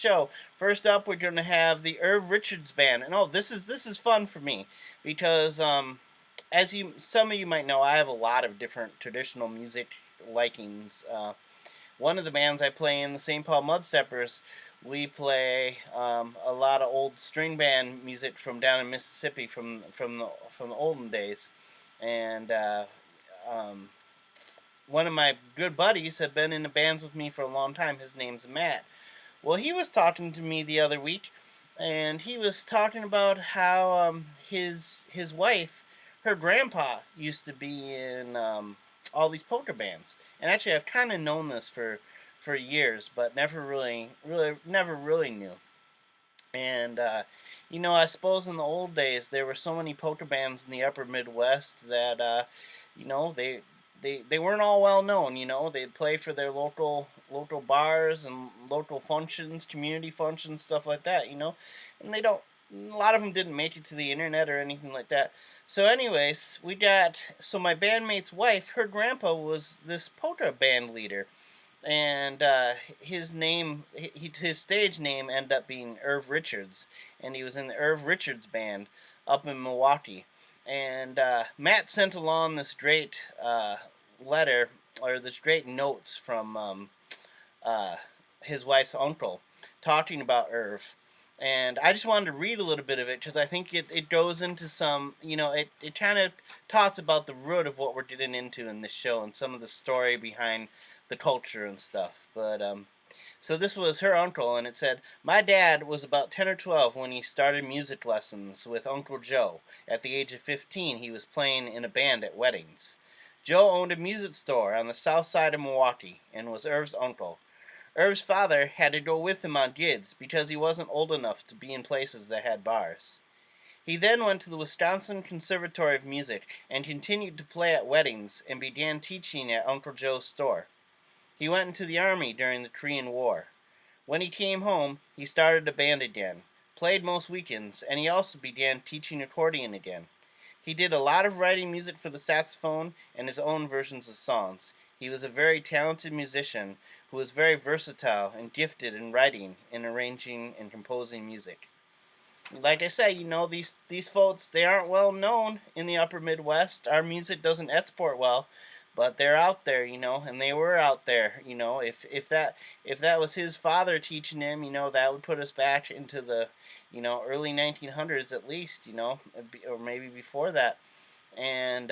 show. First up, we're going to have the Irv Richards Band, and this is fun for me because as some of you might know, I have a lot of different traditional music likings. One of the bands I play in, the St. Paul Mudsteppers, we play a lot of old string band music from down in Mississippi from the olden days, and um, one of my good buddies had been in the bands with me for a long time. His name's Matt. Well, he was talking to me the other week, and he was talking about how his wife, her grandpa, used to be in all these polka bands. And actually, I've kind of known this for years, but never really knew. And I suppose in the old days there were so many polka bands in the Upper Midwest that they weren't all well known. They'd play for their local bars and local functions, community functions, stuff like that. And a lot of them didn't make it to the internet or anything like that. So anyways, my bandmate's wife, her grandpa was this polka band leader, and his stage name ended up being Irv Richards, and he was in the Irv Richards Band up in Milwaukee. And Matt sent along this great letter, or this great notes from his wife's uncle talking about Irv. And I just wanted to read a little bit of it because I think it goes into some, it kind of talks about the root of what we're getting into in this show and some of the story behind the culture and stuff. But so this was her uncle, and it said, "My dad was about 10 or 12 when he started music lessons with Uncle Joe. At the age of 15, he was playing in a band at weddings. Joe owned a music store on the south side of Milwaukee and was Irv's uncle. Irv's father had to go with him on gigs because he wasn't old enough to be in places that had bars. He then went to the Wisconsin Conservatory of Music and continued to play at weddings and began teaching at Uncle Joe's store. He went into the Army during the Korean War. When he came home, he started a band again, played most weekends, and he also began teaching accordion again. He did a lot of writing music for the saxophone and his own versions of songs. He was a very talented musician who was very versatile and gifted in writing and arranging and composing music." Like I say, these folks, they aren't well known in the upper Midwest. Our music doesn't export well, but they're out there, and they were out there. If that was his father teaching him, that would put us back into the early 1900s at least, or maybe before that. And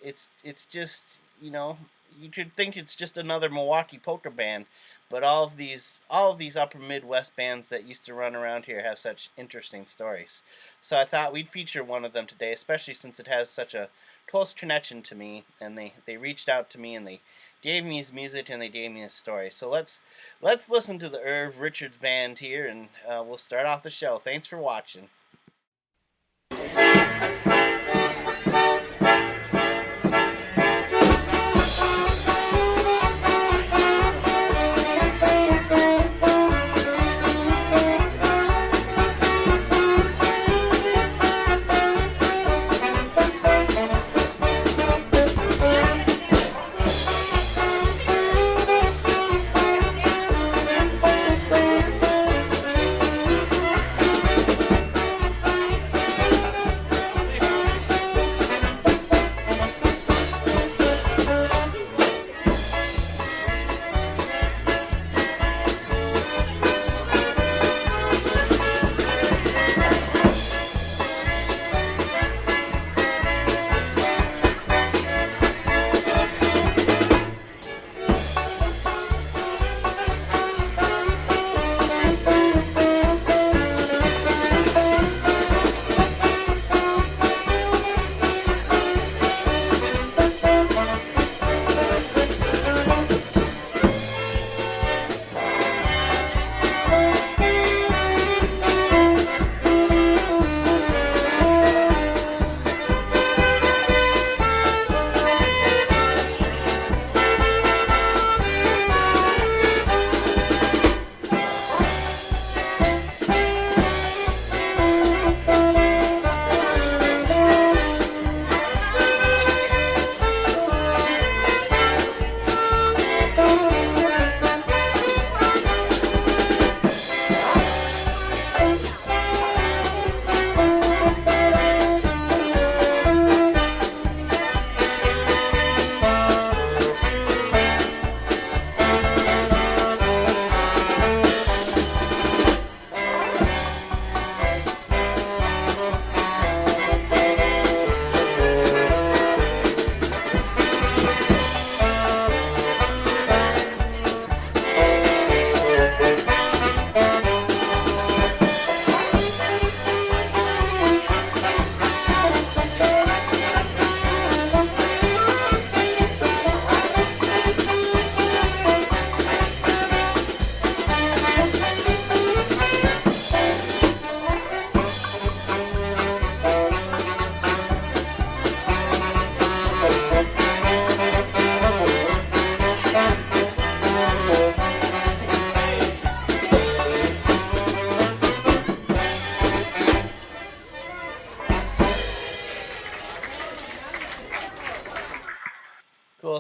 it's just, you could think it's just another Milwaukee polka band, but all of these upper Midwest bands that used to run around here have such interesting stories. So I thought we'd feature one of them today, especially since it has such a close connection to me, and they reached out to me and they gave me his music and they gave me his story. So let's listen to the Irv Richards Band here, and we'll start off the show. Thanks for watching.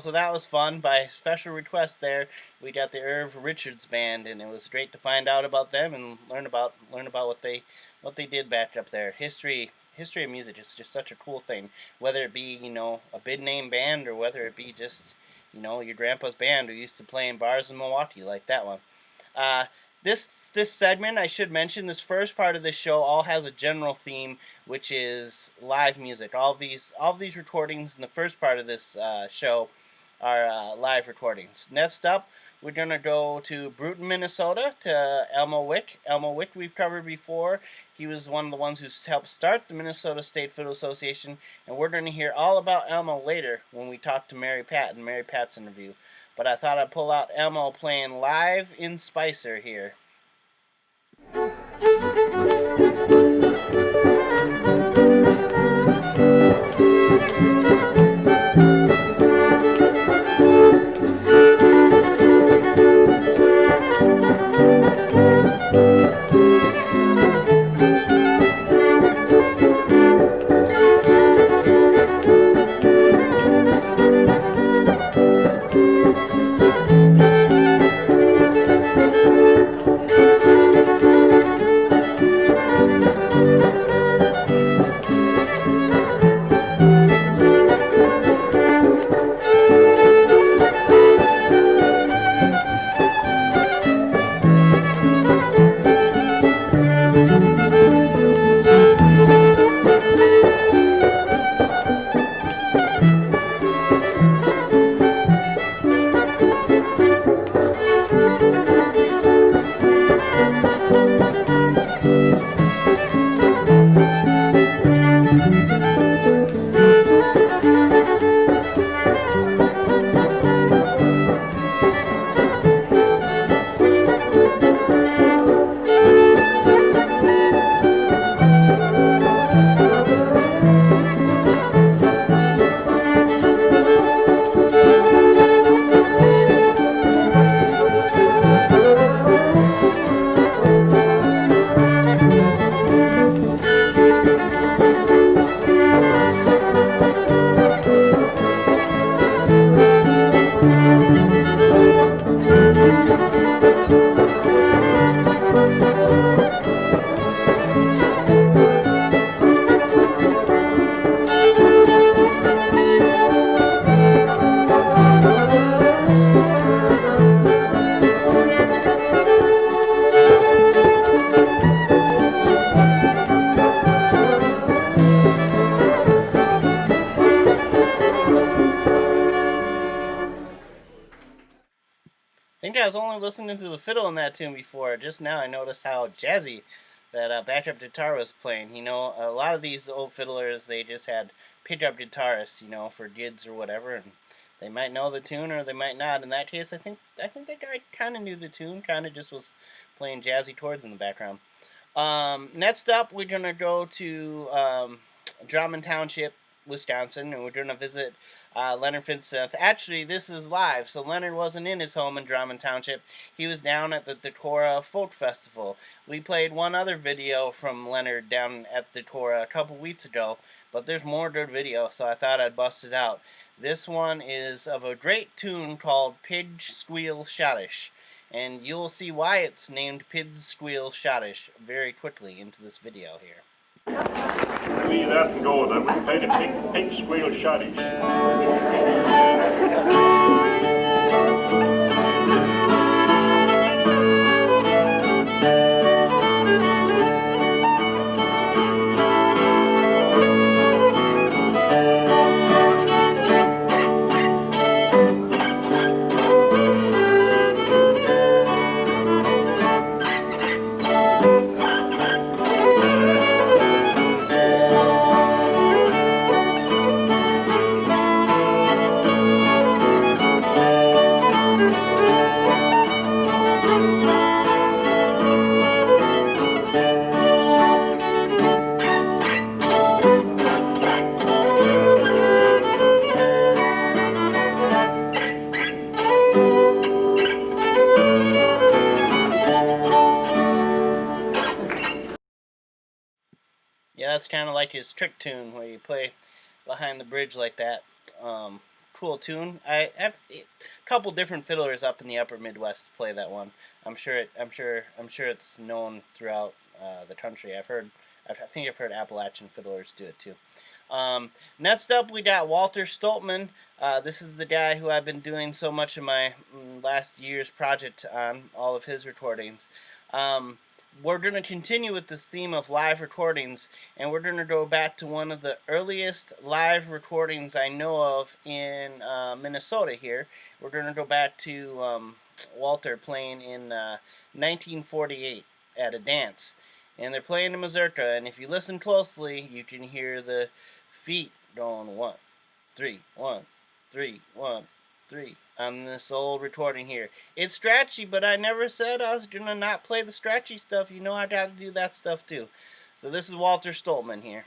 so that was fun. By special request, there we got the Irv Richards band, and it was great to find out about them and learn about what they did back up there. History of music is just such a cool thing. Whether it be a big name band or whether it be just your grandpa's band who used to play in bars in Milwaukee like that one. Uh, this segment, I should mention, this first part of the show all has a general theme, which is live music. All of these recordings in the first part of this show are live recordings. Next up, we're gonna go to Bruton, Minnesota, to Elmo Wick. Elmo Wick we've covered before. He was one of the ones who helped start the Minnesota State Fiddle Association, and we're gonna hear all about Elmo later when we talk to Mary Pat in Mary Pat's interview. But I thought I'd pull out Elmo playing live in Spicer here. I think I was only listening to the fiddle in that tune before. Just now I noticed how jazzy that backup guitar was playing. A lot of these old fiddlers, they just had pickup guitarists, for gigs or whatever, and they might know the tune or they might not. In that case, I think that guy kind of knew the tune, kind of just was playing jazzy chords in the background. Next up, we're gonna go to Drummond Township, Wisconsin, and we're gonna visit Leonard Finseth. Actually, this is live, so Leonard wasn't in his home in Drummond Township. He was down at the Decorah Folk Festival. We played one other video from Leonard down at Decorah a couple weeks ago, but there's more good video, so I thought I'd bust it out. This one is of a great tune called Pig Squeal Schottish, and you'll see why it's named Pig Squeal Schottish very quickly into this video here. Leave that and go. That was played a pig squeal Schottish. Yeah, that's kind of like his trick tune where you play behind the bridge like that. cool tune. I have a couple different fiddlers up in the Upper Midwest play that one. I'm sure it's known throughout the country. I think I've heard Appalachian fiddlers do it too. Next up, we got Walter Stoltman. This is the guy who I've been doing so much of my last year's project on, all of his recordings. Um, we're going to continue with this theme of live recordings, and we're going to go back to one of the earliest live recordings I know of in Minnesota here. We're going to go back to Walter playing in 1948 at a dance. And they're playing the mazurka, and if you listen closely, you can hear the feet going 1, 3, 1, 3, 1, 3 on this old recording here. It's scratchy, but I never said I was gonna not play the scratchy stuff. You know I gotta do that stuff too. So this is Walter Stoltman here.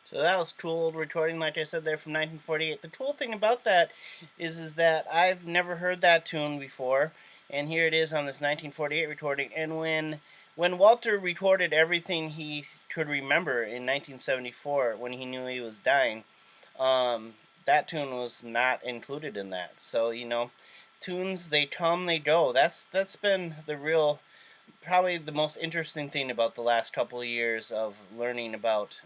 So that was cool recording, like I said there, from 1948. The cool thing about that is that I've never heard that tune before, and here it is on this 1948 recording. And when Walter recorded everything he could remember in 1974, when he knew he was dying, that tune was not included in that. So tunes, they come, they go. That's been the real, probably the most interesting thing about the last couple of years of learning about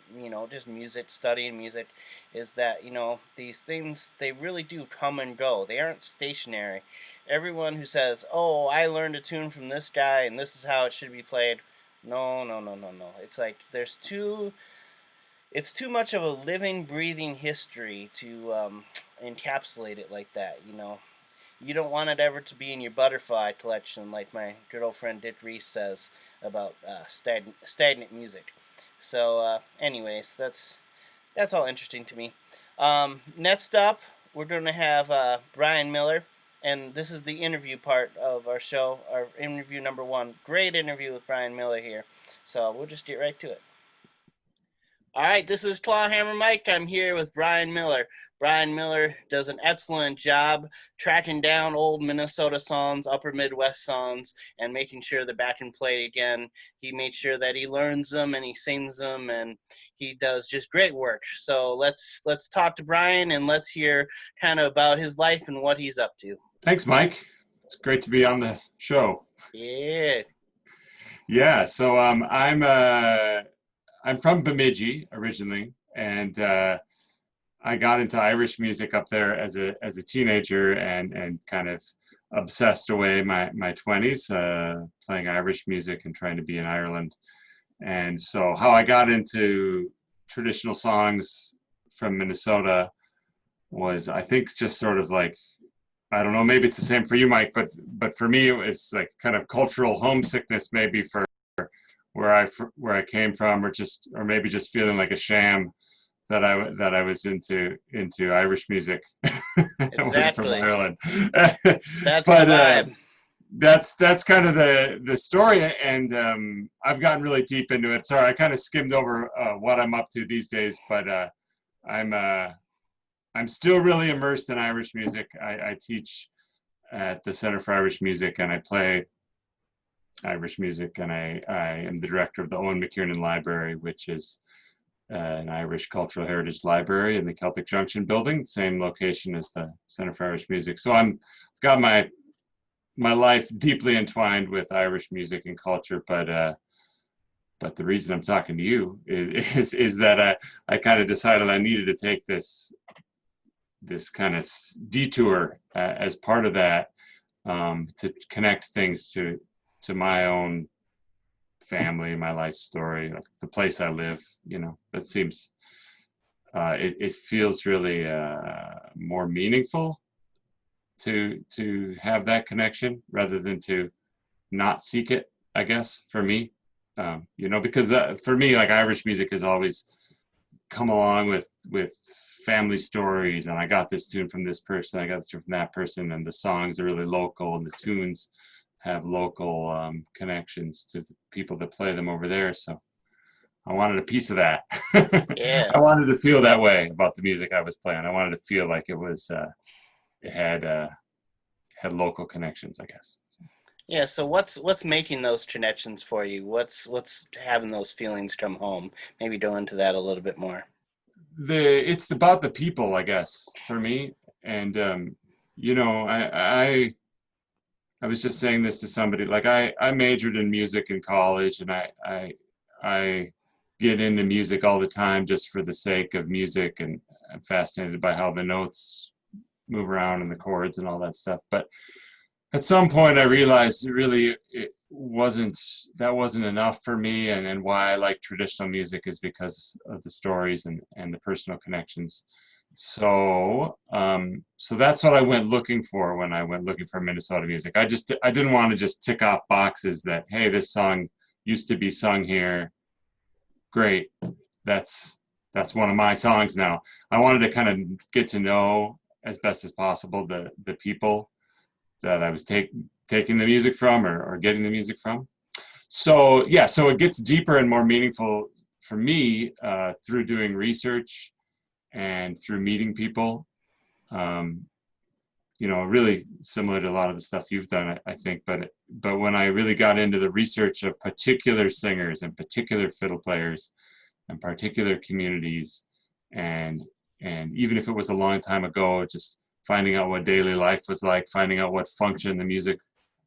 just music, studying music, is that these things, they really do come and go. They aren't stationary. Everyone who says, oh, I learned a tune from this guy and this is how it should be played, no, no, no, no, no. It's like it's too much of a living, breathing history to encapsulate it like that. You don't want it ever to be in your butterfly collection, like my good old friend Dick Reese says about stagnant music. So, anyways, that's all interesting to me. Next up, we're going to have Brian Miller, and this is the interview part of our show, our interview number 1. Great interview with Brian Miller here. So we'll just get right to it. All right, this is Clawhammer Mike. I'm here with Brian Miller. Brian Miller does an excellent job tracking down old Minnesota songs, upper Midwest songs, and making sure they're back in play again. He made sure that he learns them and he sings them, and he does just great work. So let's talk to Brian, and let's hear kind of about his life and what he's up to. Thanks, Mike. It's great to be on the show. Yeah. Yeah. So I'm from Bemidji originally, and I got into Irish music up there as a teenager, and kind of obsessed away my 20s, playing Irish music and trying to be in Ireland. And so how I got into traditional songs from Minnesota was, I think, just sort of like, I don't know, maybe it's the same for you, Mike, but for me, it was like kind of cultural homesickness, maybe for where I came from, or maybe just feeling like a sham that I was into Irish music. I wasn't from Exactly. Ireland. That's the But vibe. that's kind of the story, and I've gotten really deep into it. Sorry, I kind of skimmed over what I'm up to these days, but I'm I'm still really immersed in Irish music. I teach at the Center for Irish Music, and I play Irish music, and I am the director of the Owen McKiernan Library, which is an Irish cultural heritage library in the Celtic Junction building, same location as the Center for Irish Music. So I'm got my life deeply entwined with Irish music and culture, but the reason I'm talking to you is that I kind of decided I needed to take this kind of detour as part of that, to connect things to my own family, my life story, like the place I live. That seems it feels really more meaningful to have that connection rather than to not seek it, I guess, for me. Because for me, like, Irish music has always come along with family stories, and I got this tune from this person, I got this tune from that person, and the songs are really local, and the tunes have local connections to the people that play them over there. So I wanted a piece of that. Yeah. I wanted to feel that way about the music I was playing. I wanted to feel like it was it had local connections, I guess. Yeah, so what's making those connections for you? What's having those feelings come home? Maybe go into that a little bit more. It's about the people, I guess, for me. And I was just saying this to somebody. Like, I majored in music in college, and I get into music all the time just for the sake of music, and I'm fascinated by how the notes move around and the chords and all that stuff. But at some point I realized that wasn't enough for me, and why I like traditional music is because of the stories and the personal connections. So that's what I went looking for when I went looking for Minnesota music. I didn't want to just tick off boxes that, hey, this song used to be sung here, great, that's one of my songs now. I wanted to kind of get to know as best as possible the people that I was taking the music from, or getting the music from. So yeah, so it gets deeper and more meaningful for me through doing research and through meeting people. Really similar to a lot of the stuff you've done, I think. But when I really got into the research of particular singers and particular fiddle players and particular communities, and even if it was a long time ago, just finding out what daily life was like, finding out what function the music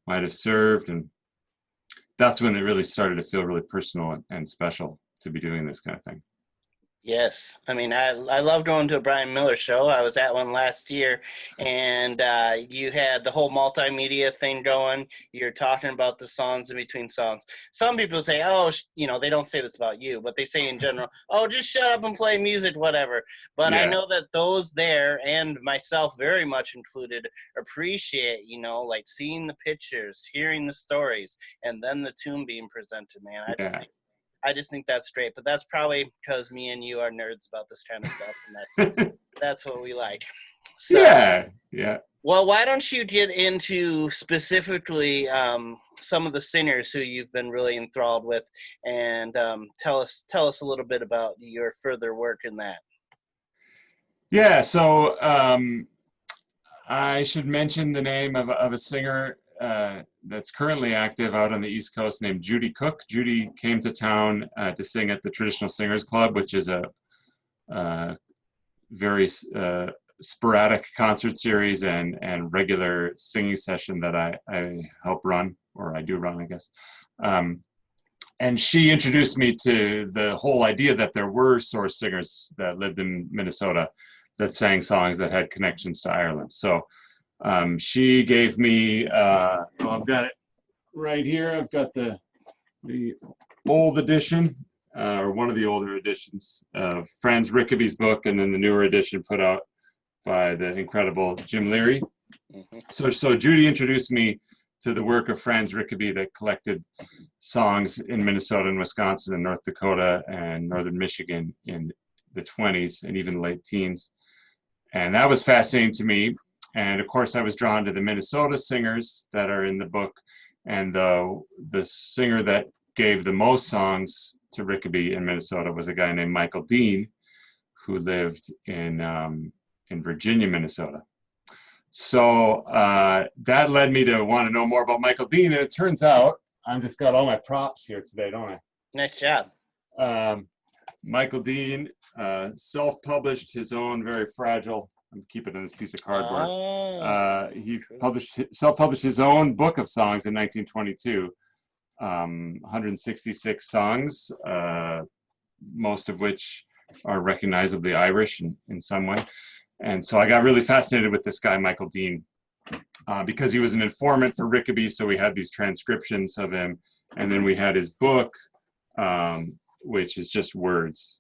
might have served, and that's when it really started to feel really personal and special to be doing this kind of thing. Yes, I mean, I love going to a Brian Miller show. I was at one last year, and you had the whole multimedia thing going. You're talking about the songs in between songs. Some people say, "Oh, they don't say this about you, but they say in general, oh, just shut up and play music, whatever." But I Yeah, know that those there, and myself very much included, appreciate, like seeing the pictures, hearing the stories, and then the tune being presented. Man, yeah. I just think that's great, but that's probably because me and you are nerds about this kind of stuff, and that's what we like. So, Yeah, yeah. well, why don't you get into specifically some of the singers who you've been really enthralled with, and tell us a little bit about your further work in that. Yeah, so I should mention the name of a singer that's currently active out on the East Coast, named Judy Cook. Judy came to town to sing at the Traditional Singers Club, which is a very sporadic concert series and regular singing session that I help run, or I do run, I guess. And she introduced me to the whole idea that there were source singers that lived in Minnesota that sang songs that had connections to Ireland. So She gave me, I've got it right here. I've got the old edition, or one of the older editions of Franz Rickaby's book, and then the newer edition put out by the incredible Jim Leary. Mm-hmm. So Judy introduced me to the work of Franz Rickaby that collected songs in Minnesota and Wisconsin and North Dakota and Northern Michigan in the 20s and even late teens. And that was fascinating to me. And of course, I was drawn to the Minnesota singers that are in the book. And the singer that gave the most songs to Rickaby in Minnesota was a guy named Michael Dean, who lived in Virginia, Minnesota. So that led me to want to know more about Michael Dean. And it turns out, I've just got all my props here today, don't I? Nice job. Michael Dean self-published his own very fragile, I'm keeping it on this piece of cardboard. He self-published his own book of songs in 1922, 166 songs, most of which are recognizably Irish in some way. And so I got really fascinated with this guy, Michael Dean, because he was an informant for Rickaby. So we had these transcriptions of him. And then we had his book, which is just words,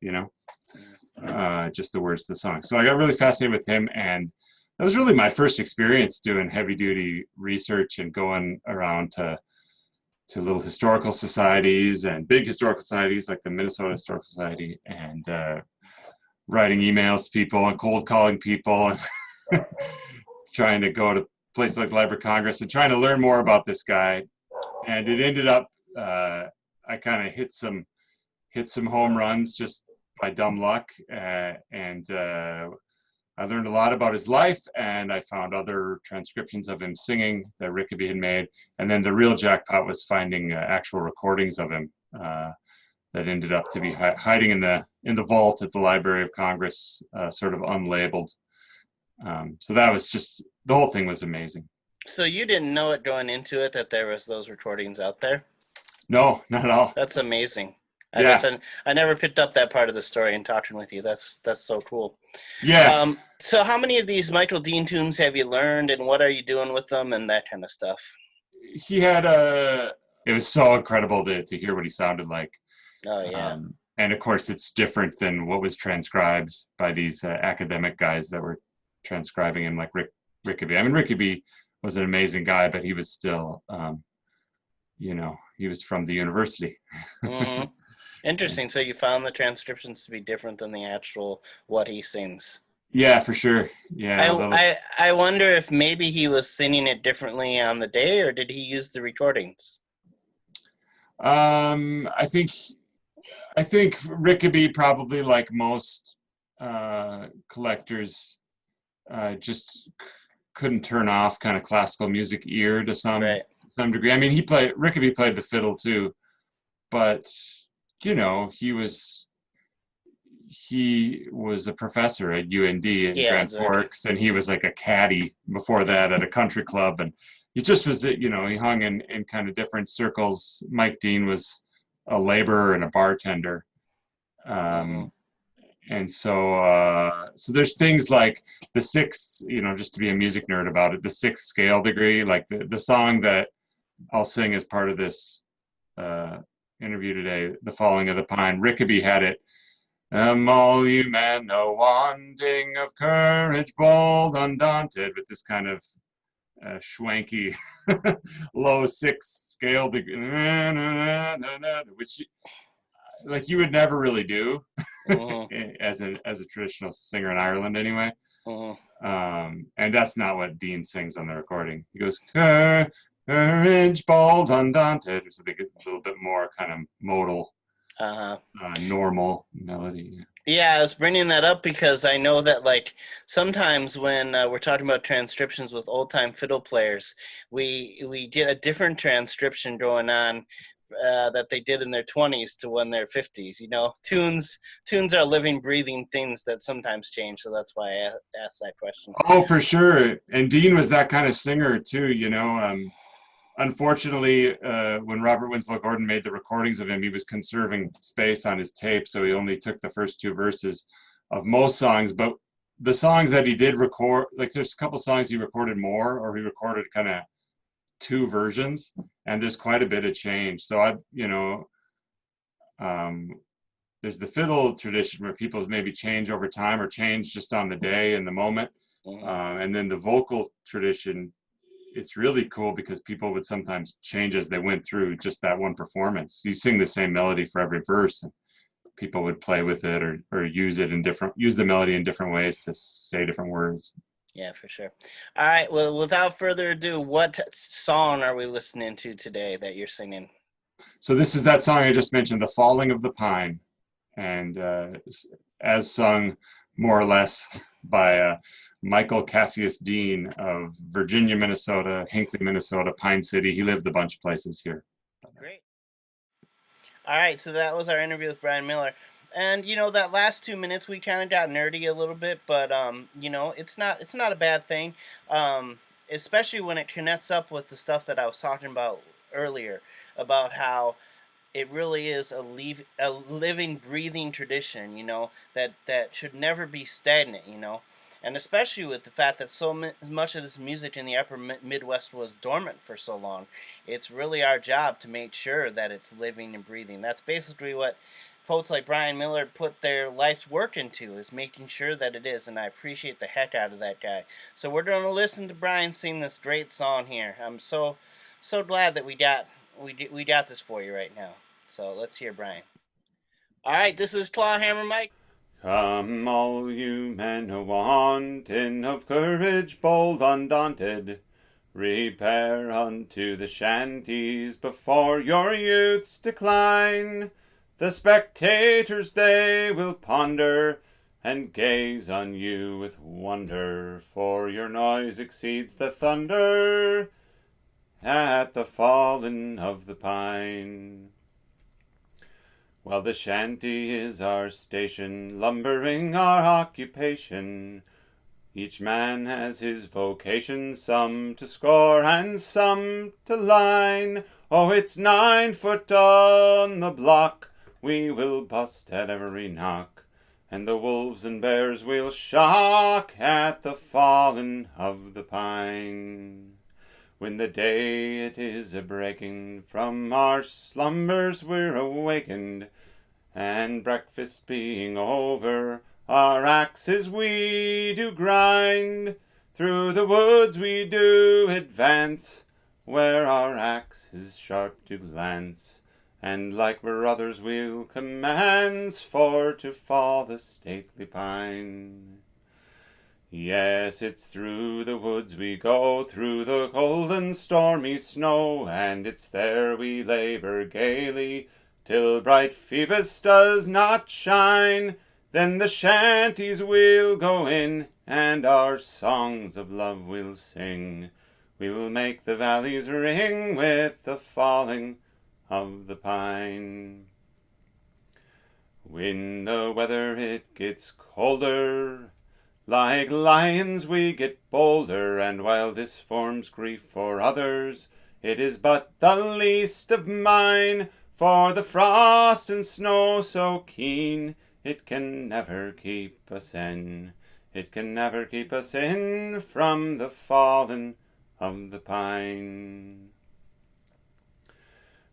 just the words of the song. So I got really fascinated with him. And that was really my first experience doing heavy duty research and going around to little historical societies and big historical societies like the Minnesota Historical Society, and writing emails to people and cold calling people and trying to go to places like the Library of Congress and trying to learn more about this guy. And it ended up, I kind of hit some home runs just by dumb luck. And I learned a lot about his life, and I found other transcriptions of him singing that Rickaby had made. And then the real jackpot was finding actual recordings of him that ended up to be hiding in the vault at the Library of Congress, sort of unlabeled. So that was just, the whole thing was amazing. So you didn't know it going into it that there was those recordings out there? No, not at all. That's amazing. I never picked up that part of the story in talking with you. That's so cool. Yeah. So how many of these Michael Dean tunes have you learned, and what are you doing with them and that kind of stuff? He had it was so incredible to hear what he sounded like. Oh, yeah. And of course, it's different than what was transcribed by these academic guys that were transcribing him, like Rickaby. I mean, Rickaby was an amazing guy, but he was still, he was from the university. Mm-hmm. Interesting. So you found the transcriptions to be different than the actual what he sings. Yeah, for sure. Yeah. I wonder if maybe he was singing it differently on the day, or did he use the recordings? I think Rickaby, probably like most collectors, just couldn't turn off kind of classical music ear to some degree. I mean, Rickaby played the fiddle too, but he was a professor at UND in Grand Forks, and he was like a caddy before that at a country club, and he just was, he hung in kind of different circles. Mike Dean was a laborer and a bartender. And so there's things like the sixth, just to be a music nerd about it, the sixth scale degree, like the song that I'll sing as part of this interview today, The Falling of the Pine. Rickaby had it. All you men no wanting of courage, bold, undaunted, with this kind of schwanky low sixth scale degree, which like you would never really do as a traditional singer in Ireland anyway. And that's not what Dean sings on the recording. He goes, courage, bold, undaunted, which is a little bit more kind of modal, normal melody. Yeah, I was bringing that up because I know that, like, sometimes when we're talking about transcriptions with old-time fiddle players, we get a different transcription going on that they did in their 20s to when they're 50s. Tunes are living, breathing things that sometimes change, so that's why I asked that question. Oh, for sure. And Dean was that kind of singer too, Unfortunately, when Robert Winslow Gordon made the recordings of him, he was conserving space on his tape, so he only took the first two verses of most songs. But the songs that he did record, like there's a couple songs he recorded more, or he recorded kind of two versions, and there's quite a bit of change. So um, there's the fiddle tradition where people maybe change over time or change just on the day and the moment. Mm-hmm. And then the vocal tradition, it's really cool because people would sometimes change as they went through just that one performance. You sing the same melody for every verse, and people would play with it or use the melody in different ways to say different words. Yeah, for sure. All right. Well, without further ado, what song are we listening to today that you're singing? So this is that song I just mentioned, "The Falling of the Pine," and as sung more or less by Michael Cassius Dean of Virginia, Minnesota, Hinckley, Minnesota, Pine City. He lived a bunch of places here. Great. All right, so that was our interview with Brian Miller. And that last 2 minutes we kind of got nerdy a little bit, but it's not a bad thing, especially when it connects up with the stuff that I was talking about earlier about how it really is a living, breathing tradition, that should never be stagnant, and especially with the fact that much of this music in the upper Midwest was dormant for so long. It's really our job to make sure that it's living and breathing. That's basically what folks like Brian Miller put their life's work into, is making sure that it is, and I appreciate the heck out of that guy. So we're going to listen to Brian sing this great song here. I'm so glad that we got this for you right now. So let's hear Brian. All right, this is Clawhammer Mike. Come, all you men wanting of courage bold undaunted, repair unto the shanties before your youth's decline. The spectators they will ponder and gaze on you with wonder, for your noise exceeds the thunder at the falling of the pine. While the shanty is our station, lumbering our occupation, each man has his vocation, some to score and some to line. Oh, it's 9 foot on the block, we will bust at every knock, and the wolves and bears will shock at the falling of the pine. When the day it is a-breaking, from our slumbers we're awakened, and breakfast being over, our axes we do grind. Through the woods we do advance, where our axes sharp do glance, and like brothers we'll commence for to fall the stately pine. Yes, it's through the woods we go, through the cold and stormy snow, and it's there we labor gaily, till bright Phoebus does not shine. Then the shanties we'll go in, and our songs of love we'll sing. We will make the valleys ring with the falling of the pine. When the weather it gets colder, like lions we get bolder, and while this forms grief for others, it is but the least of mine. For the frost and snow so keen, it can never keep us in. It can never keep us in from the falling of the pine.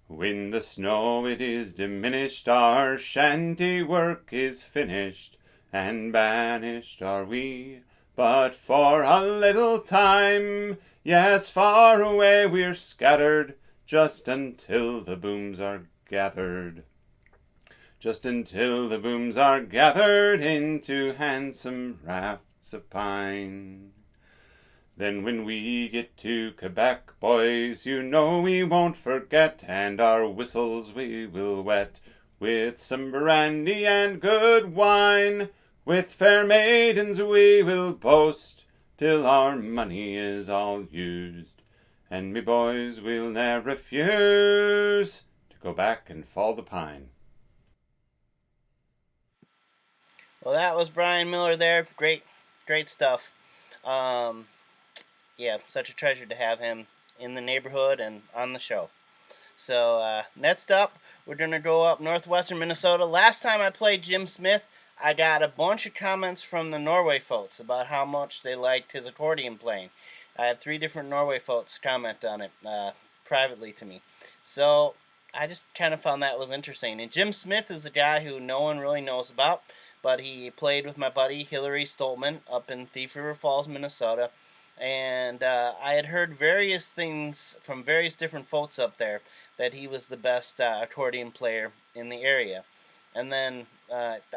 When the snow it is diminished, our shanty work is finished, and banished are we, but for a little time. Yes, far away we're scattered, just until the booms are gathered. Just until the booms are gathered into handsome rafts of pine. Then when we get to Quebec, boys, you know we won't forget, and our whistles we will wet with some brandy and good wine. With fair maidens we will boast, till our money is all used, and me boys will ne'er refuse to go back and fall the pine. Well, that was Brian Miller there. Great stuff. Yeah, such a treasure to have him in the neighborhood and on the show. So next up, we're going to go up northwestern Minnesota. Last time I played Jim Smith, I got a bunch of comments from the Norway folks about how much they liked his accordion playing. I had 3 different Norway folks comment on it privately to me. So I just kind of found that was interesting. And Jim Smith is a guy who no one really knows about, but he played with my buddy Hillary Stoltman up in Thief River Falls, Minnesota. And I had heard various things from various different folks up there that he was the best accordion player in the area. And then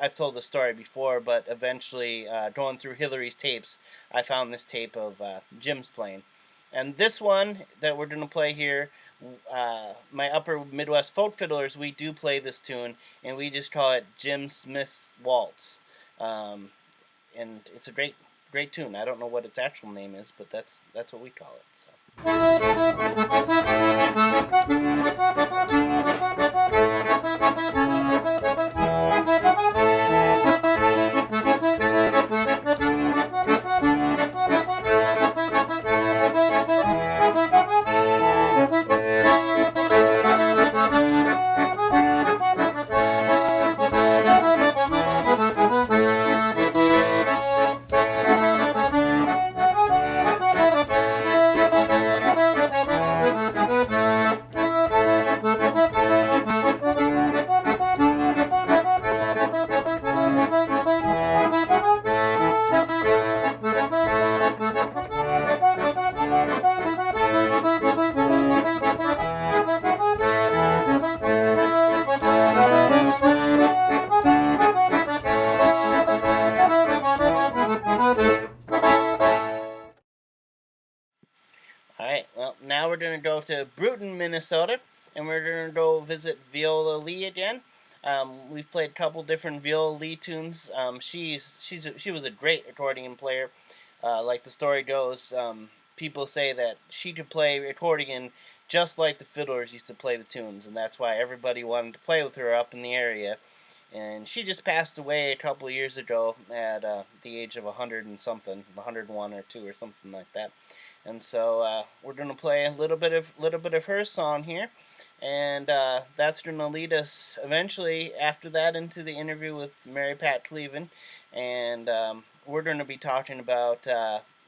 I've told the story before, but eventually going through Hillary's tapes, I found this tape of Jim's playing. And this one that we're going to play here, my Upper Midwest Folk Fiddlers, we do play this tune, and we just call it Jim Smith's Waltz. And it's a great tune. I don't know what its actual name is, but that's what we call it. Alright, well, now we're going to go to Bruton, Minnesota, and we're going to go visit Viola Lee again. We've played a couple different Viola Lee tunes. She was a great accordion player. Like the story goes, people say that she could play accordion just like the fiddlers used to play the tunes, and that's why everybody wanted to play with her up in the area. And she just passed away a couple of years ago at the age of 100 and something, 101 or 2 or something like that. And so we're gonna play a little bit of her song here, and that's gonna lead us eventually after that into the interview with Mary Pat Cleveland, and we're gonna be talking about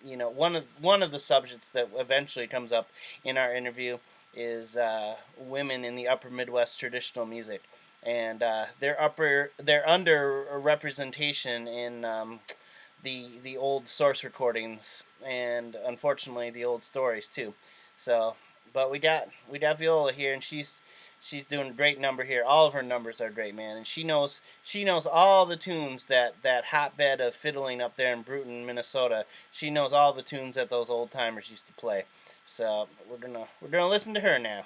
one of the subjects that eventually comes up in our interview is women in the Upper Midwest traditional music, and their under representation in the old source recordings and unfortunately the old stories too. So, but we got Viola here, and she's doing a great number here. All of her numbers are great, man, and she knows all the tunes that hotbed of fiddling up there in Bruton, Minnesota. She knows all the tunes that those old timers used to play. So we're gonna listen to her now.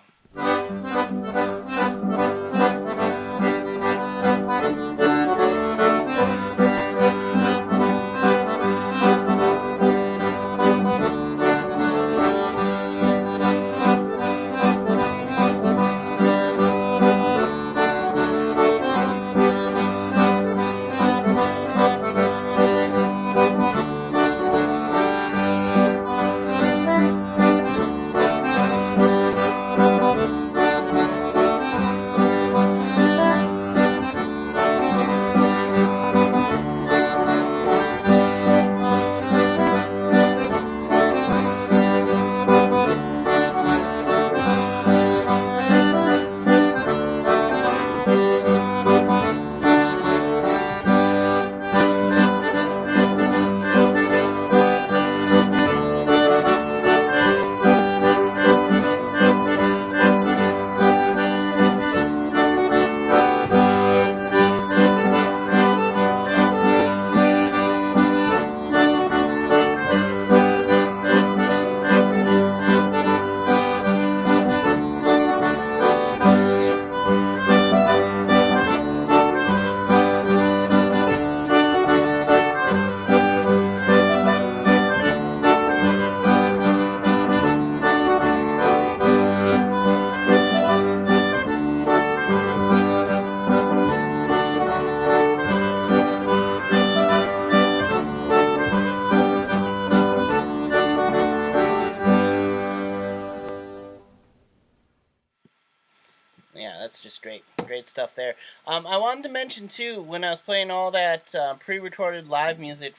that's just great stuff there. I wanted to mention too, when I was playing all that pre-recorded live music,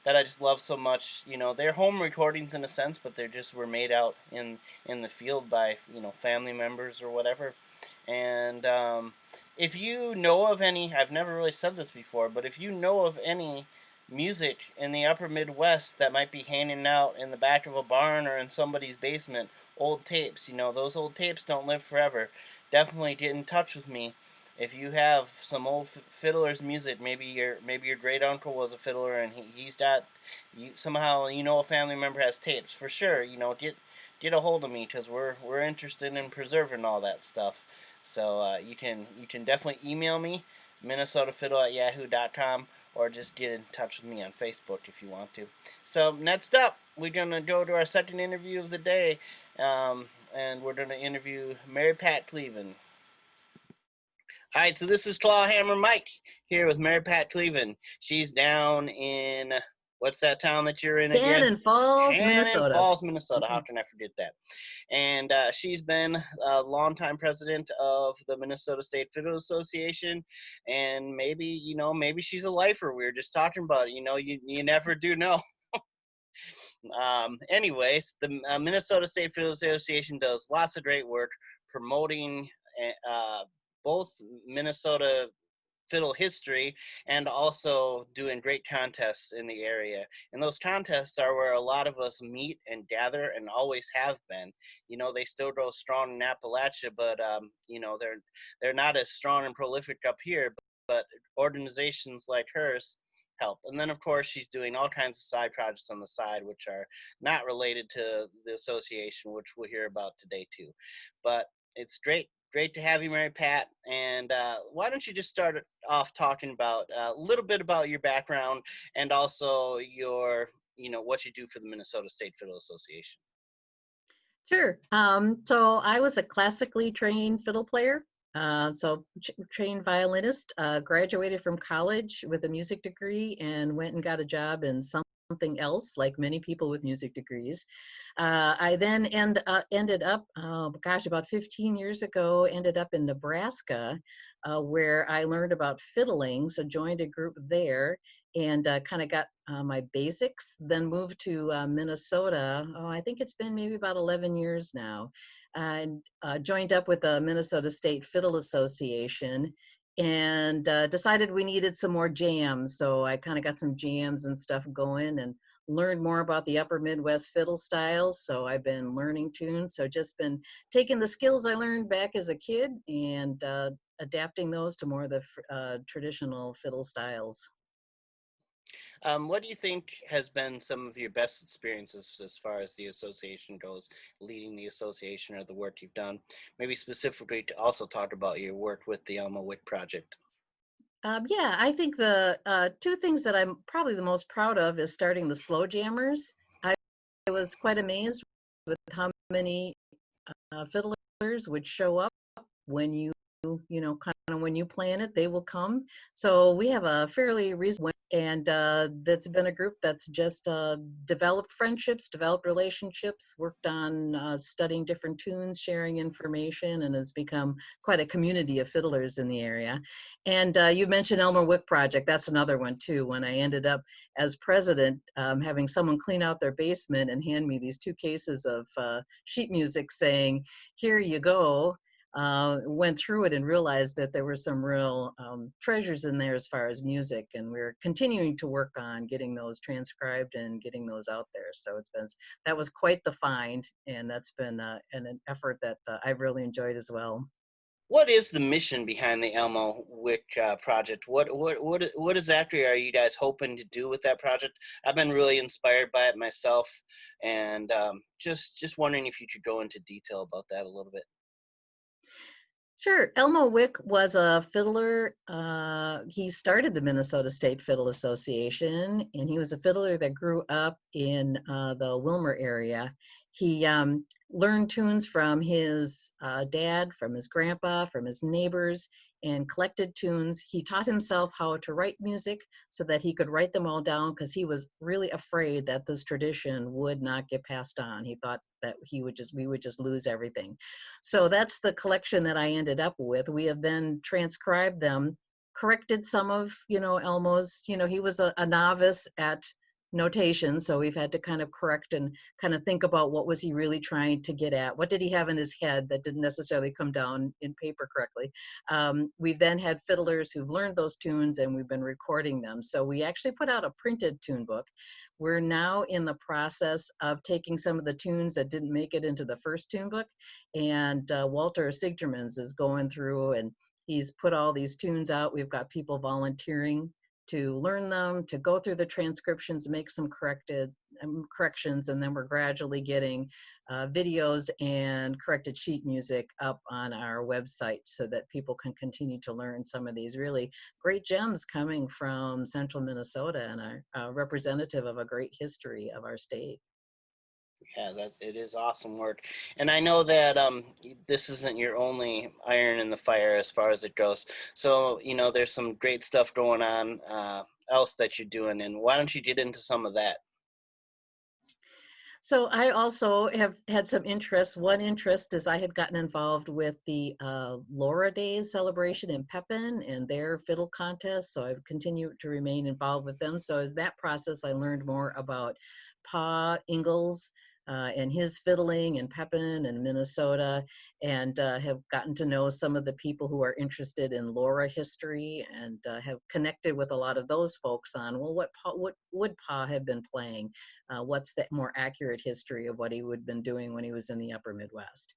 that I just love so much. They're home recordings in a sense, but they just were made out in the field by family members or whatever. And if you know of any, I've never really said this before, but if you know of any music in the upper Midwest that might be hanging out in the back of a barn or in somebody's basement, old tapes, those old tapes don't live forever. Definitely get in touch with me. If you have some old fiddler's music, maybe your great uncle was a fiddler and he's got somehow a family member has tapes for sure. Get a hold of me because we're interested in preserving all that stuff. So you can definitely email me minnesotafiddle@yahoo.com or just get in touch with me on Facebook if you want to. So next up, we're gonna go to our second interview of the day, and we're gonna interview Mary Pat Cleveland. All right, so this is Clawhammer Mike here with Mary Pat Cleveland. She's down in what's that town that you're in again? Cannon Falls, Cannon Minnesota. Falls, Minnesota. How can I forget that? And she's been a longtime president of the Minnesota State Fiddle Association, and maybe she's a lifer. We were just talking about it. You never do know. Anyways, the Minnesota State Fiddle Association does lots of great work promoting both Minnesota fiddle history and also doing great contests in the area. And those contests are where a lot of us meet and gather and always have been. They still grow strong in Appalachia, but they're not as strong and prolific up here. But organizations like hers help. And then of course she's doing all kinds of side projects on the side which are not related to the association, which we'll hear about today too. But it's great to have you, Mary Pat. And why don't you just start off talking about a little bit about your background and also your what you do for the Minnesota State Fiddle Association. Sure. So I was a classically trained fiddle player. Trained violinist, graduated from college with a music degree and went and got a job in something else, like many people with music degrees. I then ended up, about 15 years ago, ended up in Nebraska, where I learned about fiddling. So joined a group there and kind of got my basics, then moved to Minnesota. I think it's been maybe about 11 years now. And joined up with the Minnesota State Fiddle Association and decided we needed some more jams. So I kind of got some jams and stuff going and learned more about the upper Midwest fiddle styles. So I've been learning tunes. So just been taking the skills I learned back as a kid and adapting those to more of the traditional fiddle styles. What do you think has been some of your best experiences as far as the association goes, leading the association or the work you've done? Maybe specifically to also talk about your work with the Elmo Wick Project. Yeah, I think the two things that I'm probably the most proud of is starting the Slow Jammers. I was quite amazed with how many fiddlers would show up when when you plan it, they will come. So we have a fairly reasonable, and that's been a group that's just developed friendships, developed relationships, worked on studying different tunes, sharing information, and has become quite a community of fiddlers in the area. And you mentioned Elmer Wick Project. That's another one too. When I ended up as president, having someone clean out their basement and hand me these 2 cases of sheet music saying, "Here you go." Went through it and realized that there were some real treasures in there as far as music, and we're continuing to work on getting those transcribed and getting those out there. So that was quite the find, and that's been an effort that I've really enjoyed as well. What is the mission behind the Elmo Wick project? What exactly are you guys hoping to do with that project? I've been really inspired by it myself, and just wondering if you could go into detail about that a little bit. Sure. Elmo Wick was a fiddler. He started the Minnesota State Fiddle Association, and he was a fiddler that grew up in the Wilmer area. He learned tunes from his dad, from his grandpa, from his neighbors, and collected tunes. He taught himself how to write music so that he could write them all down, because he was really afraid that this tradition would not get passed on. He thought that we would just lose everything. So that's the collection that I ended up with. We have then transcribed them, corrected some of, Elmo's, he was a novice at notation, so we've had to kind of correct and kind of think about what was he really trying to get at, what did he have in his head that didn't necessarily come down in paper correctly. We've then had fiddlers who've learned those tunes, and we've been recording them. So we actually put out a printed tune book. We're now in the process of taking some of the tunes that didn't make it into the first tune book, and Walter Sigtermans is going through, and he's put all these tunes out. We've got people volunteering to learn them, to go through the transcriptions, make some corrections, and then we're gradually getting videos and corrected sheet music up on our website so that people can continue to learn some of these really great gems coming from central Minnesota, and are representative of a great history of our state. Yeah, that it is awesome work, and I know that this isn't your only iron in the fire as far as it goes. So there's some great stuff going on else that you're doing, and why don't you get into some of that? So I also have had some interests. One interest is I had gotten involved with the Laura Days celebration in Pepin and their fiddle contest. So I've continued to remain involved with them. So as that process, I learned more about Pa Ingalls and his fiddling in Pepin and Minnesota, and have gotten to know some of the people who are interested in Laura history, and have connected with a lot of those folks on, well, what would Pa have been playing? What's the more accurate history of what he would have been doing when he was in the upper Midwest?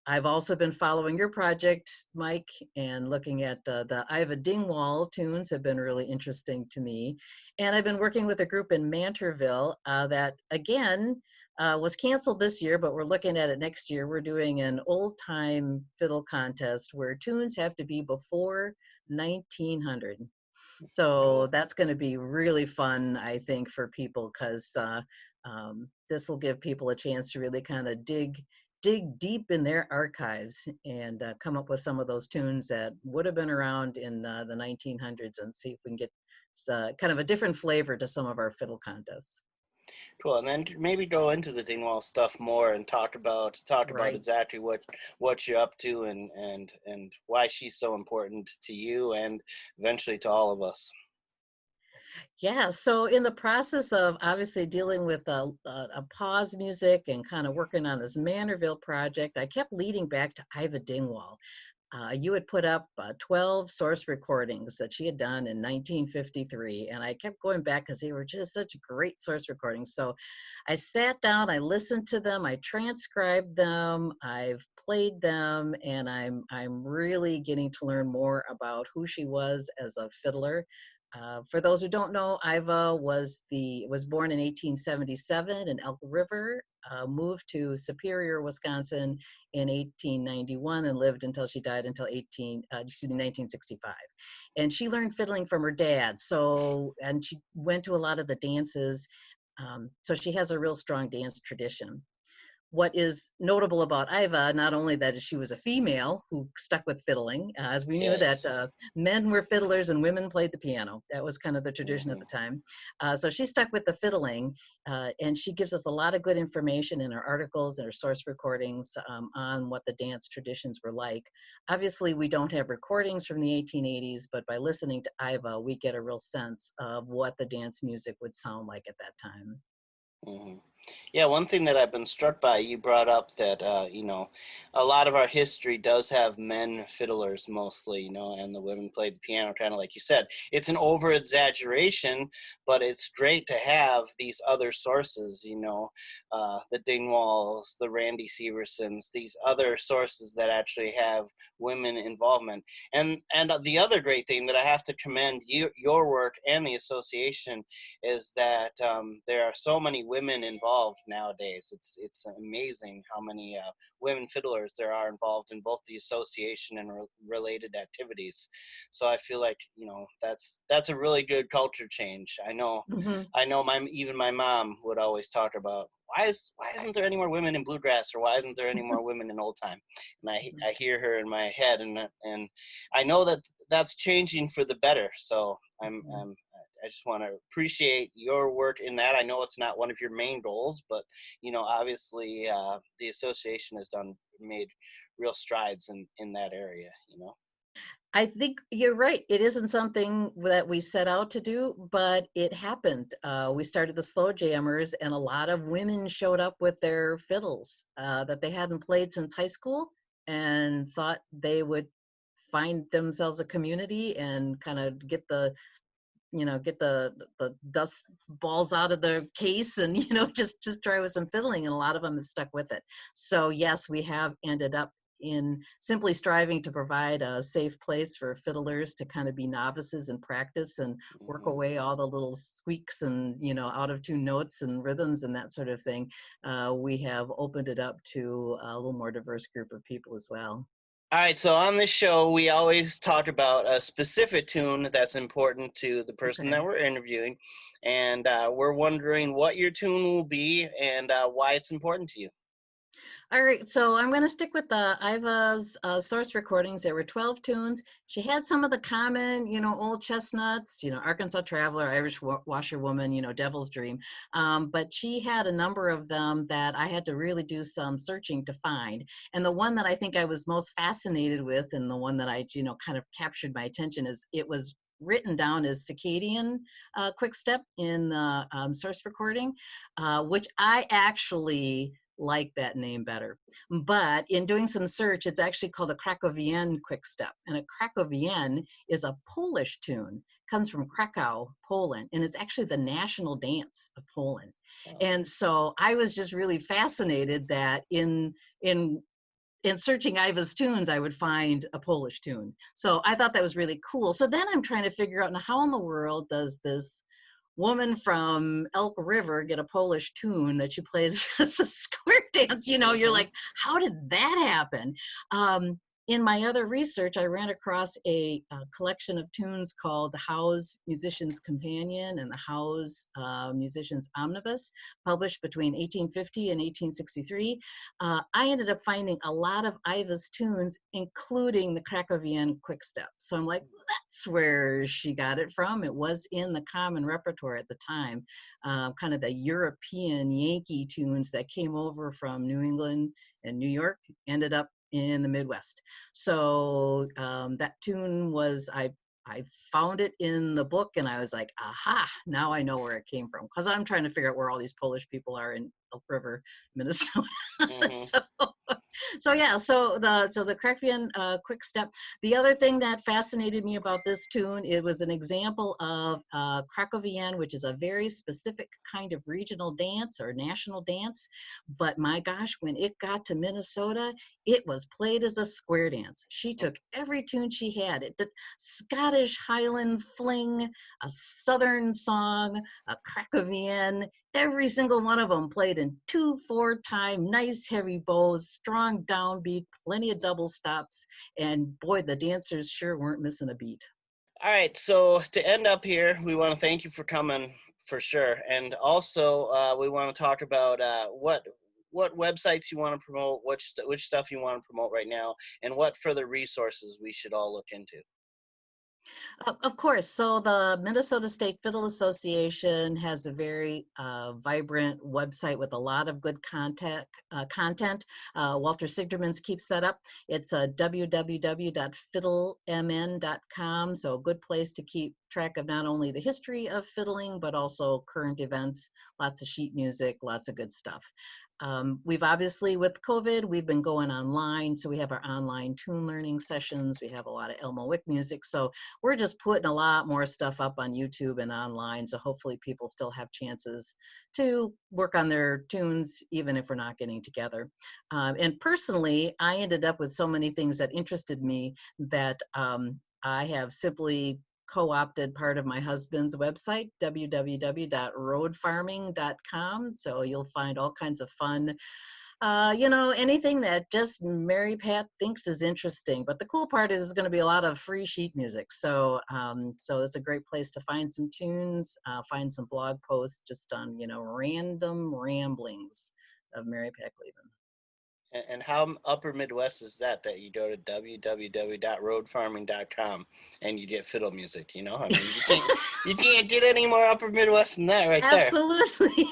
I've also been following your project, Mike, and looking at the Iva Dingwall tunes have been really interesting to me. And I've been working with a group in Mantorville that, again, was canceled this year, but we're looking at it next year. We're doing an old time fiddle contest where tunes have to be before 1900. So that's going to be really fun, I think, for people, because this will give people a chance to really kind of dig deep in their archives and come up with some of those tunes that would have been around in the 1900s, and see if we can get kind of a different flavor to some of our fiddle contests. Cool, and then maybe go into the Dingwall stuff more and talk about Right. exactly what you're up to, and why she's so important to you and eventually to all of us. Yeah, so in the process of obviously dealing with a pause music and kind of working on this Manorville project, I kept leading back to Iva Dingwall. You had put up 12 source recordings that she had done in 1953, and I kept going back because they were just such great source recordings. So I sat down, I listened to them, I transcribed them, I've played them, and I'm really getting to learn more about who she was as a fiddler. For those who don't know, Iva was born in 1877 in Elk River, moved to Superior, Wisconsin in 1891, and lived until she died until 1965. And she learned fiddling from her dad. And she went to a lot of the dances. So she has a real strong dance tradition. What is notable about Iva, not only that she was a female who stuck with fiddling, as we knew that Yes. men were fiddlers and women played the piano. That was kind of the tradition at Hmm. the time. So she stuck with the fiddling, and she gives us a lot of good information in her articles and her source recordings on what the dance traditions were like. Obviously, we don't have recordings from the 1880s, but by listening to Iva, we get a real sense of what the dance music would sound like at that time. Hmm. Yeah, one thing that I've been struck by, you brought up that, a lot of our history does have men fiddlers mostly, and the women played the piano, kind of like you said. It's an over exaggeration, but it's great to have these other sources, the Dingwalls, the Randy Seversons, these other sources that actually have women involvement. And the other great thing that I have to commend your work and the association is that there are so many women involved nowadays. It's amazing how many women fiddlers there are involved in both the association and related activities. So I feel like, you know, that's a really good culture change. Mhm. I know even my mom would always talk about why isn't there any more women in bluegrass, or why isn't there any more women in old time? And I hear her in my head, and I know that that's changing for the better. So I just want to appreciate your work in that. I know it's not one of your main goals, but you know, obviously the association has made real strides in that area. You know. I think you're right. It isn't something that we set out to do, but it happened. We started the Slow Jammers, and a lot of women showed up with their fiddles that they hadn't played since high school, and thought they would find themselves a community and kind of get the, you know, get the dust balls out of the case, and you know, just try with some fiddling, and a lot of them have stuck with it. So yes, we have ended up in simply striving to provide a safe place for fiddlers to kind of be novices and practice and work Mm-hmm. away all the little squeaks and, you know, out of tune notes and rhythms and that sort of thing. We have opened it up to a little more diverse group of people as well. All right, so on this show, we always talk about a specific tune that's important to the person Okay. that we're interviewing, and we're wondering what your tune will be and why it's important to you. All right, so I'm going to stick with the Iva's source recordings. There were 12 tunes. She had some of the common, you know, old chestnuts, you know, Arkansas Traveler, Irish Washerwoman, you know, Devil's Dream. But she had a number of them that I had to really do some searching to find. And the one that I think I was most fascinated with, and the one that I, you know, kind of captured my attention, is it was written down as circadian quick step in the source recording, which I actually like that name better. But in doing some search, it's actually called a Krakowian quick step. And a Krakowian is a Polish tune, comes from Krakow, Poland, and it's actually the national dance of Poland. Oh. And so I was just really fascinated that in searching Iva's tunes, I would find a Polish tune. So I thought that was really cool. So then I'm trying to figure out, now, how in the world does this woman from Elk River get a Polish tune that she plays as a square dance? You know, you're Mm-hmm. like, how did that happen? In my other research, I ran across a collection of tunes called the Howe's Musician's Companion and the Howe's Musician's Omnibus, published between 1850 and 1863. I ended up finding a lot of Iva's tunes, including the Krakowian quickstep. So I'm like, that's where she got it from. It was in the common repertoire at the time, kind of the European Yankee tunes that came over from New England and New York, ended up in the Midwest. So that tune was, I found it in the book, and I was like, aha, now I know where it came from. Because I'm trying to figure out where all these Polish people are in Elk River, Minnesota. Mm-hmm. so yeah, so the Krakowian quick step. The other thing that fascinated me about this tune, it was an example of Krakowian, which is a very specific kind of regional dance or national dance. But my gosh, when it got to Minnesota, it was played as a square dance. She took every tune she had. It did Scottish Highland fling, a Southern song, a Krakowian. Every single one of them played in 2/4 time, nice heavy bows, strong downbeat, plenty of double stops, and boy, the dancers sure weren't missing a beat. All right, so to end up here, we want to thank you for coming for sure, and also we want to talk about what websites you want to promote, which stuff you want to promote right now, and what further resources we should all look into. Of course. So the Minnesota State Fiddle Association has a very vibrant website with a lot of good content. Walter Sigdermans keeps that up. It's www.fiddlemn.com. So a good place to keep track of not only the history of fiddling, but also current events, lots of sheet music, lots of good stuff. We've obviously, with COVID, we've been going online. So we have our online tune learning sessions. We have a lot of Elmo Wick music. So we're just putting a lot more stuff up on YouTube and online. So hopefully people still have chances to work on their tunes, even if we're not getting together. And personally, I ended up with so many things that interested me that I have simply co-opted part of my husband's website, www.roadfarming.com. So you'll find all kinds of fun, anything that just Mary Pat thinks is interesting. But the cool part is going to be a lot of free sheet music. So it's a great place to find some tunes, find some blog posts just on, random ramblings of Mary Pat Cleveland. And how upper Midwest is that you go to www.roadfarming.com and you get fiddle music, I mean, you can't get any more upper Midwest than that right there. Absolutely.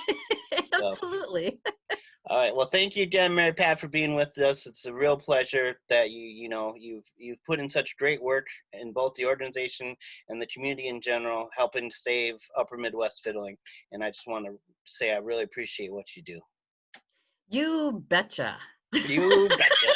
So, absolutely. All right. Well, thank you again, Mary Pat, for being with us. It's a real pleasure that you've put in such great work in both the organization and the community in general, helping to save upper Midwest fiddling. And I just want to say I really appreciate what you do. You betcha. You betcha.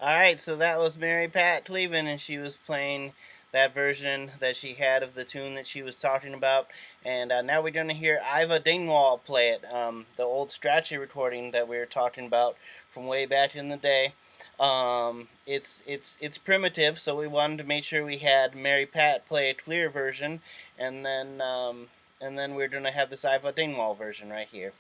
All right, so that was Mary Pat Cleveland, and she was playing that version that she had of the tune that she was talking about. And now we're going to hear Iva Dingwall play it, the old Strachey recording that we were talking about from way back in the day. It's primitive, so we wanted to make sure we had Mary Pat play a clear version, and then we're going to have this Iva Dingwall version right here.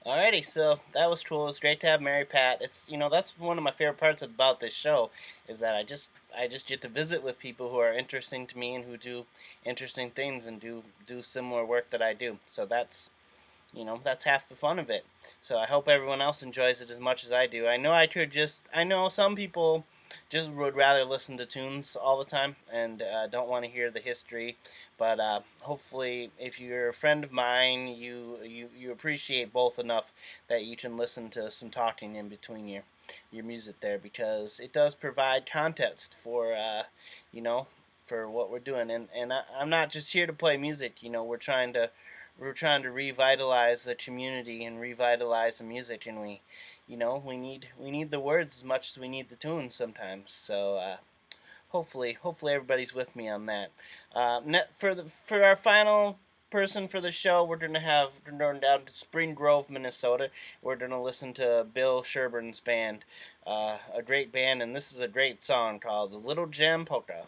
Alrighty, so that was cool. It was great to have Mary Pat. It's that's one of my favorite parts about this show is that I just get to visit with people who are interesting to me and who do interesting things and do similar work that I do. So that's half the fun of it. So I hope everyone else enjoys it as much as I do. I know some people just would rather listen to tunes all the time and don't want to hear the history. But hopefully, if you're a friend of mine, you appreciate both enough that you can listen to some talking in between your music there, because it does provide context for for what we're doing. And I'm not just here to play music. We're trying to revitalize the community and revitalize the music, and we need the words as much as we need the tunes sometimes. So hopefully everybody's with me on that. For our final person for the show, we're going down to Spring Grove, Minnesota. We're going to listen to Bill Sherburn's band, a great band, and this is a great song called "The Little Gem Polka."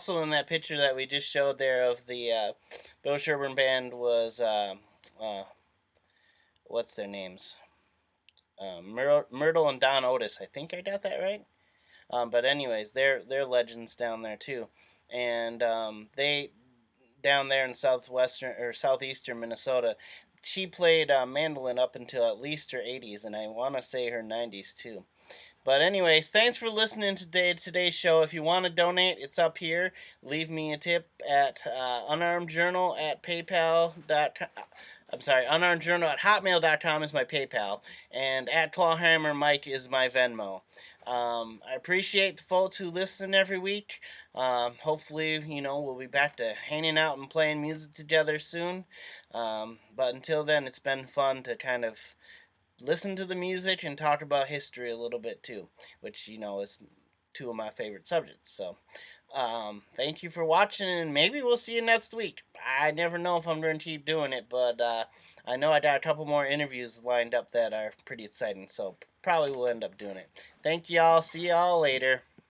also in that picture that we just showed there of the Bill Sherburne band was what's their names? Myrtle and Don Otis. I think I got that right. But anyways, they're legends down there too, and they down there in southwestern or southeastern Minnesota. She played mandolin up until at least her 80s, and I want to say her 90s too. But anyways, thanks for listening to today's show. If you want to donate, it's up here. Leave me a tip at unarmedjournal at paypal.com. I'm sorry, unarmedjournal at hotmail.com is my PayPal, and at Clawhammer Mike is my Venmo. I appreciate the folks who listen every week. Hopefully, we'll be back to hanging out and playing music together soon. But until then, it's been fun to kind of listen to the music and talk about history a little bit too, which is two of my favorite subjects. So thank you for watching, and maybe we'll see you next week. I never know if I'm going to keep doing it, but I know I got a couple more interviews lined up that are pretty exciting, so probably will end up doing it. Thank y'all. See y'all later.